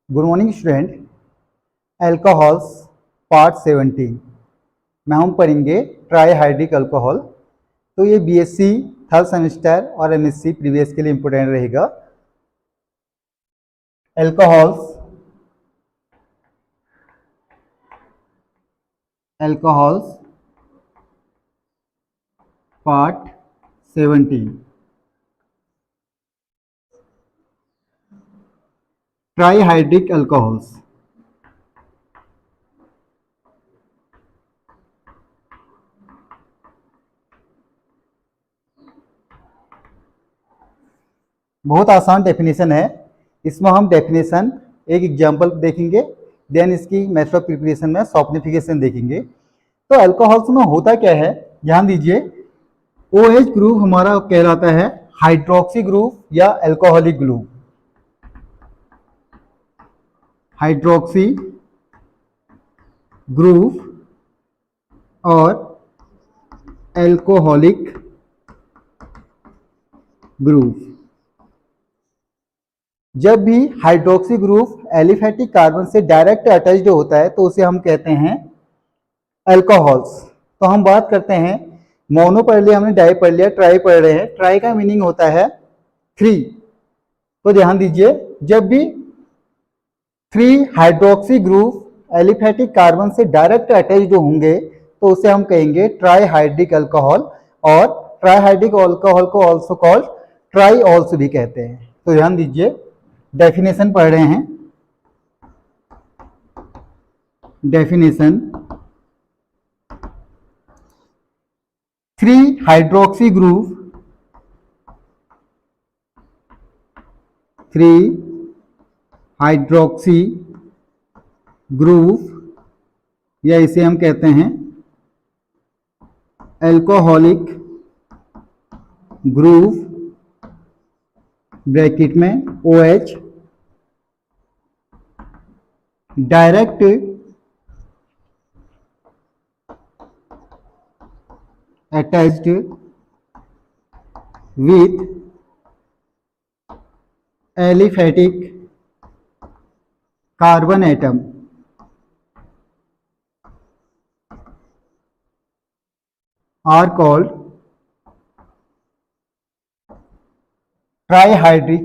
Good morning student. Alcohols part 17 में हम पढ़ेंगे ट्राईहाइड्रिक अल्कोहल। तो ये बीएससी थर्ड सेमेस्टर और एमएससी प्रीवियस के लिए इंपॉर्टेंट रहेगा। Alcohols part 17 trihydric alcohols. बहुत आसान डेफिनेशन है। इसमें हम डेफिनेशन एक एग्जांपल देखेंगे, देन इसकी मेथड ऑफ प्रिपरेशन में सॉफ्टनिफिकेशन देखेंगे। तो अल्कोहल्स में होता क्या है, ध्यान दीजिए। OH ग्रुप हमारा कहलाता है हाइड्रोक्सी ग्रुप या अल्कोहलिक ग्रुप। हाइड्रोक्सी ग्रुप और अल्कोहलिक ग्रुप। जब भी हाइड्रोक्सी ग्रुप एलिफेटिक कार्बन से डायरेक्ट अटैच्ड होता है तो उसे हम कहते हैं अल्कोहल्स। तो हम बात करते हैं, मोनो पढ़ लिया हमने, डाई पढ़ लिया, ट्राई पढ़ रहे हैं। ट्राई का मीनिंग होता है 3। तो ध्यान दीजिए, जब भी 3 हाइड्रोक्सी ग्रुप एलिफेटिक कार्बन से डायरेक्ट अटैच्ड होंगे तो उसे हम कहेंगे ट्राईहाइड्रिक अल्कोहल। और ट्राईहाइड्रिक अल्कोहल को ऑल्सो कॉल्ड ट्राईऑल्स भी कहते हैं। तो ध्यान दीजिए, डेफिनेशन पढ़ रहे हैं। Definition 3 hydroxy group 3 hydroxy group या इसे हम कहते हैं अल्कोहलिक ग्रुप, ब्रैकेट में OH, direct attached with aliphatic carbon atom are called trihydric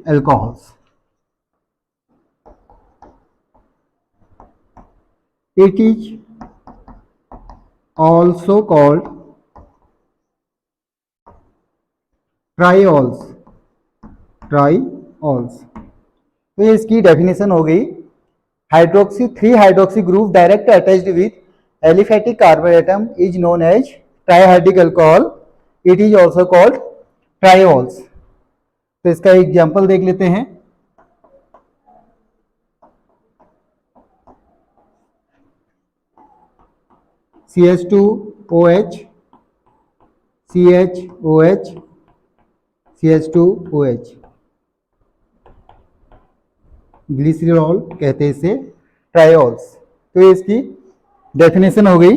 alcohols. It is also called triols. तो ये इसकी डेफिनेशन हो गई। 3 hydroxy group direct attached with aliphatic carbon atom is known as trihydric alcohol. It is also called triols. तो इसका example देख लेते हैं। CH2OH, CHOH, CH2OH, ग्लिसरॉल कहते हैं इसे, ट्राईऑल्स। तो ये इसकी डेफिनेशन हो गई।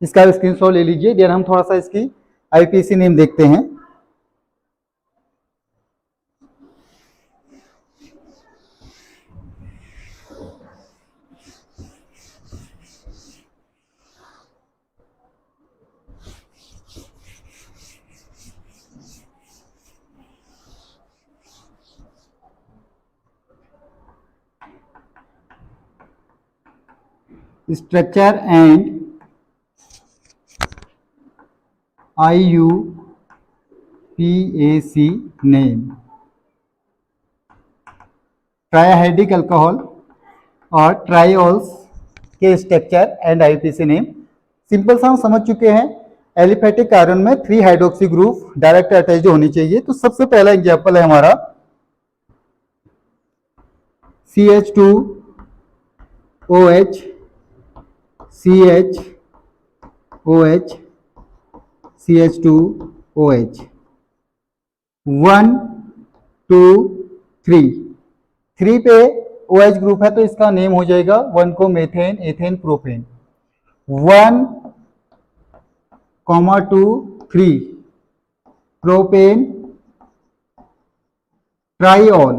इसका स्क्रीनशॉट ले लीजिए। देन हम थोड़ा सा इसकी IPC नेम देखते हैं। Structure and IUPAC name. Trihydric alcohol और ट्राईऑल्स के structure and IUPAC name simple सा हम समझ चुके हैं। एलिफेटिक कार्बन में 3 हाइड्रोक्सी ग्रुप डायरेक्ट अटैच्ड होनी चाहिए। तो सबसे पहला एग्जांपल है हमारा CH2OH, CHOH, CH2OH, 1 2 3 3 पे OH ग्रुप है तो इसका नेम हो जाएगा 1 को मेथेन, एथेन, प्रोपेन। 1, 2, 3 प्रोपेन ट्राईऑल,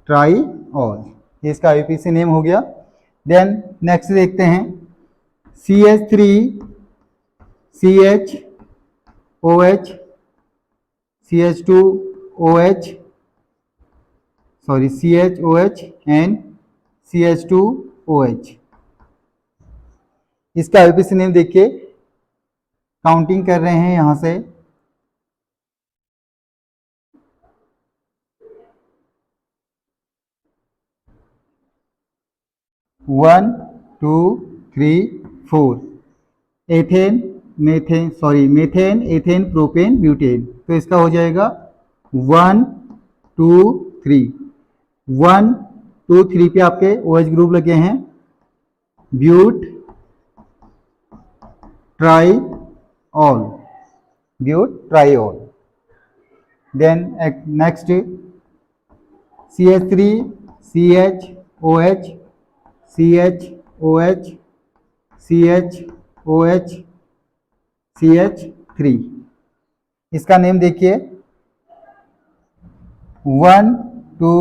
ट्राईऑल, ये इसका आईपीसी नेम हो गया। देन नेक्स्ट देखते हैं CH3 CHOH CH2OH, sorry CHOH and CH2OH, इसका आईपीसी नेम देखिए, काउंटिंग कर रहे हैं यहां से 1 2 3 4, ethane methane, sorry methane ethane propane butane, तो इसका हो जाएगा 1 2 3, 1 2 3 पे आपके OH ग्रुप लगे हैं, but triol, but triol. Then next CH3 CHOH CHOH CHOH CH3, इसका नेम देखिए 1 2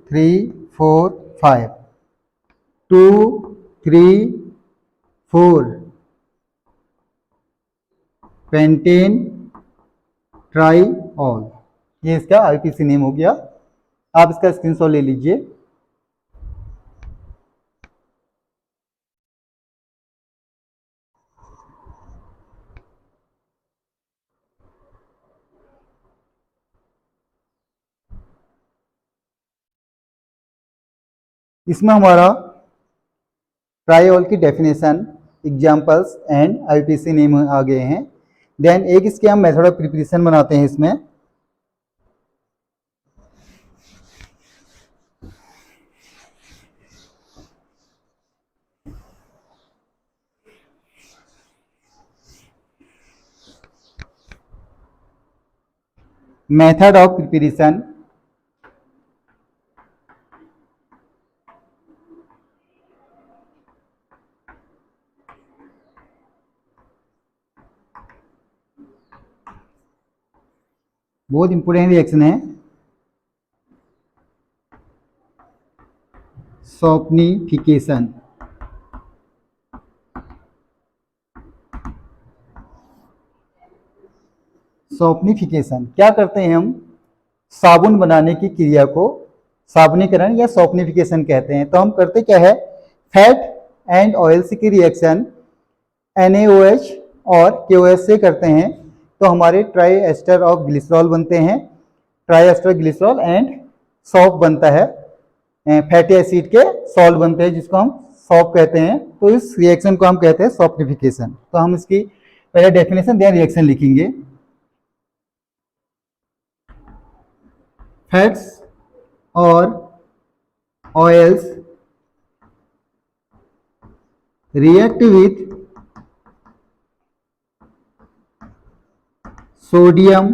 3 4 5, 2 3 4 पेंटेन ट्राईऑल, ये इसका आईपीसी नेम हो गया। आप इसका स्क्रीनशॉट ले लीजिए। इसमें हमारा ट्राईऑल की definition, examples and IPC name आ गए हैं। देन एक इसके हम मेथड ऑफ प्रिपरेशन बनाते हैं। इसमें मेथड ऑफ प्रिपरेशन, बहुत इंपोर्टेंट रिएक्शन है, सॉफ्टनिफिकेशन। सॉफ्टनिफिकेशन क्या करते हैं हम, साबुन बनाने की क्रिया को साबुनीकरण या सॉफ्टनिफिकेशन कहते हैं। तो हम करते क्या है, फैट एंड ऑयल्स की रिएक्शन NaOH और KOH से करते हैं, तो हमारे ट्राई एस्टर ऑफ ग्लिसरॉल बनते हैं, triester glycerol and soft बनता है, फैटी एसिड के सॉल्ट बनते हैं जिसको हम सॉफ्ट कहते हैं। तो इस रिएक्शन को हम कहते हैं सॉफ्टनिफिकेशन। तो हम इसकी पहले डेफिनेशन देन रिएक्शन लिखेंगे। फैट्स और oils react with sodium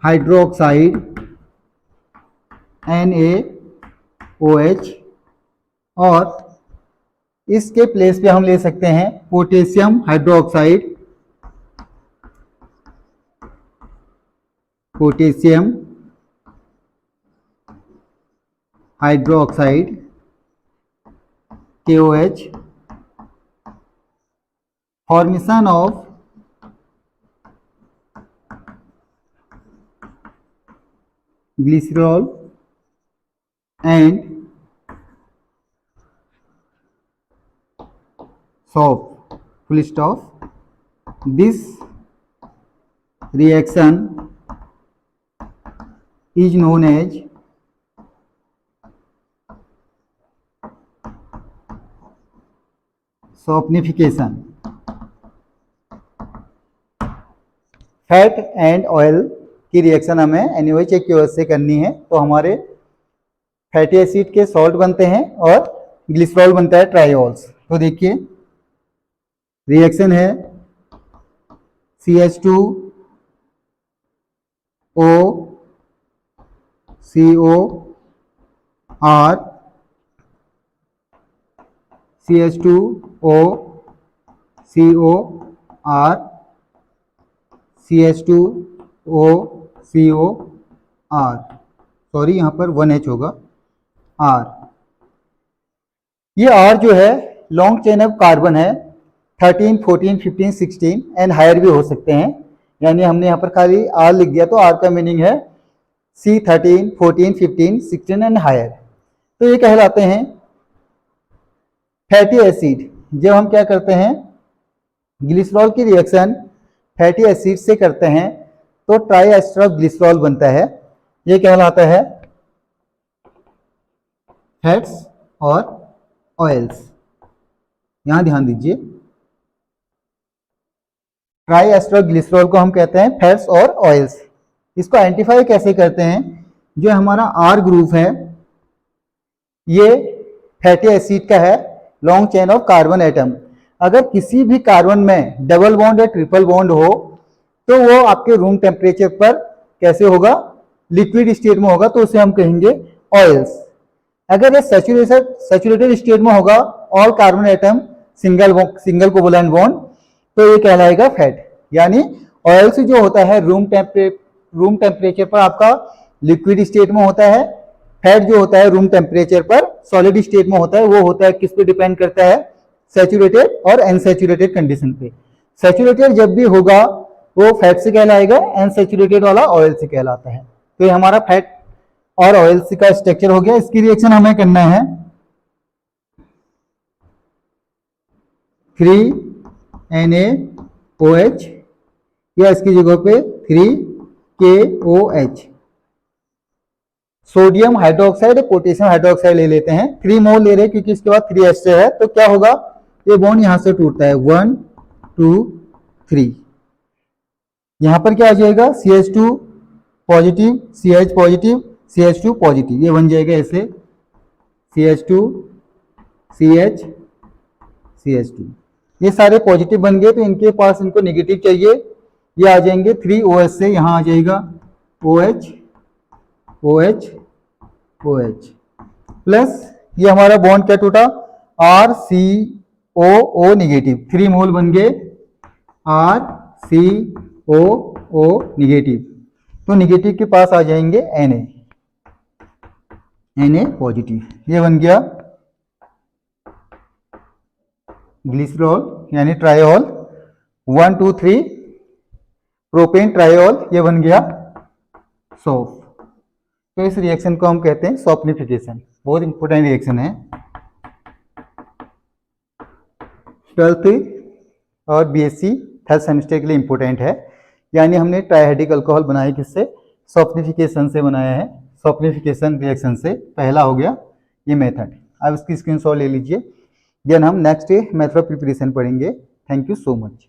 hydroxide NaOH, और इसके प्लेस पे हम ले सकते हैं potassium hydroxide, potassium hydroxide KOH, formation of glycerol and soft, full stop. This reaction is known as saponification. Fat and oil की रिएक्शन हमें NaOH या KOH से करनी है, तो हमारे फैटी एसिड के सॉल्ट बनते हैं और ग्लिसरॉल बनता है ट्राईऑल्स। तो देखिए रिएक्शन है CH2O COR CH2O COR CH2O COR, sorry यहाँ पर 1H होगा, R। ये R जो है लॉन्ग चेन ऑफ कार्बन है, 13, 14, 15, 16 एंड हायर भी हो सकते हैं, यानी हमने यहाँ पर खाली R लिख दिया तो R का मीनिंग है C13, 14, 15, 16 एंड हायर। तो ये कहलाते हैं फैटी एसिड। जब हम क्या करते हैं, ग्लिसरॉल की रिएक्शन फैटी एसिड से करते हैं तो ट्राई एस्टर ग्लिसरॉल बनता है, ये कहलाता है फैट्स और ऑयल्स। यहां ध्यान दीजिए, ट्राई एस्टर ग्लिसरॉल को हम कहते हैं फैट्स और ऑयल्स। इसको आइडेंटिफाई कैसे करते हैं, जो हमारा R ग्रुप है ये फैटी एसिड का है, long chain of carbon atom. अगर किसी भी कार्बन में डबल बॉन्ड या ट्रिपल बॉन्ड हो तो वो आपके रूम टेम्परेचर पर कैसे होगा, लिक्विड स्टेट में होगा, तो उसे हम कहेंगे ऑयल्स। अगर ये सैचुरेटेड स्टेट में होगा, all carbon atom single covalent bond, तो ये कहलाएगा फैट। यानी ऑयल्स जो होता है रूम टेम्परेचर पर आपका लिक्विड स्टेट में होता है, फैट जो होता है रूम टेम्परेचर पर सॉलिड स्टेट में होता है, वो होता है किस पे डिपेंड करता है, सैचुरेटेड और अनसैचुरेटेड कंडीशन पे। सैचुरेटेड जब भी होगा वो फैट से कहलाएगा, अनसैचुरेटेड वाला ऑयल से कहलाता है। तो ये हमारा फैट और ऑयल का स्ट्रक्चर हो गया। इसकी रिएक्शन हमें करना है 3NaOH या इसकी जगह पे 3KOH, सोडियम हाइड्रोक्साइड और पोटेशियम हाइड्रोक्साइड ले लेते हैं। 3 मोल ले रहे हैं क्योंकि इसके बाद 3 एस्टर है, तो क्या होगा, ये बॉन्ड यहां से टूटता है, 1 2 3। यहां पर क्या आ जाएगा, CH2 positive, CH positive, CH2 positive, ये बन जाएगा ऐसे CH2 CH CH2। ये सारे पॉजिटिव बन गए, तो इनके पास इनको नेगेटिव चाहिए, ये आ जाएंगे 3OH से, यहां आ जाएगा OH OH OH प्लस ये हमारा बॉन्ड क्या टूटा, RCOO नेगेटिव, 3 मोल बन गए RCOO नेगेटिव, तो नेगेटिव के पास आ जाएंगे Na पॉजिटिव, ये बन गया ग्लिसरॉल यानी ट्रायोल, 1 2 3 प्रोपेन ट्रायोल, ये बन गया सॉफ। तो इस रिएक्शन को हम कहते हैं सॉफ्टनिफिकेशन, बहुत इंपॉर्टेंट रिएक्शन है। 12th और BSc थर्ड सेमेस्टर के लिए इंपॉर्टेंट है। यानी हमने ट्राइहाइड्रिक अल्कोहल बनाया किससे, सॉफ्टनिफिकेशन से बनाया है, सॉफ्टनिफिकेशन रिएक्शन से। पहला हो गया ये मेथड, अब इसकी स्क्रीनशॉट ले लीजिए। देन हम नेक्स्ट मेथड ऑफ प्रिपरेशन पढ़ेंगे। Thank you so much.